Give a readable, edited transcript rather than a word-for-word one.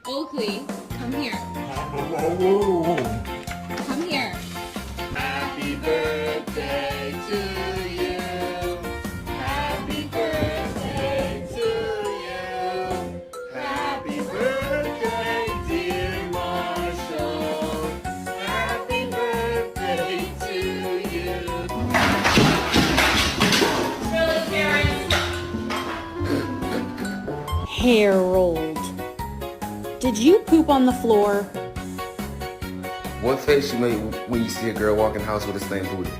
Oakley, come here. Come here. Happy birthday to you. Happy birthday to you. Happy birthday, dear Marshall. Happy birthday to you. Harold, did you poop on the floor? What face you make when you see a girl walk in the house with a stained booty?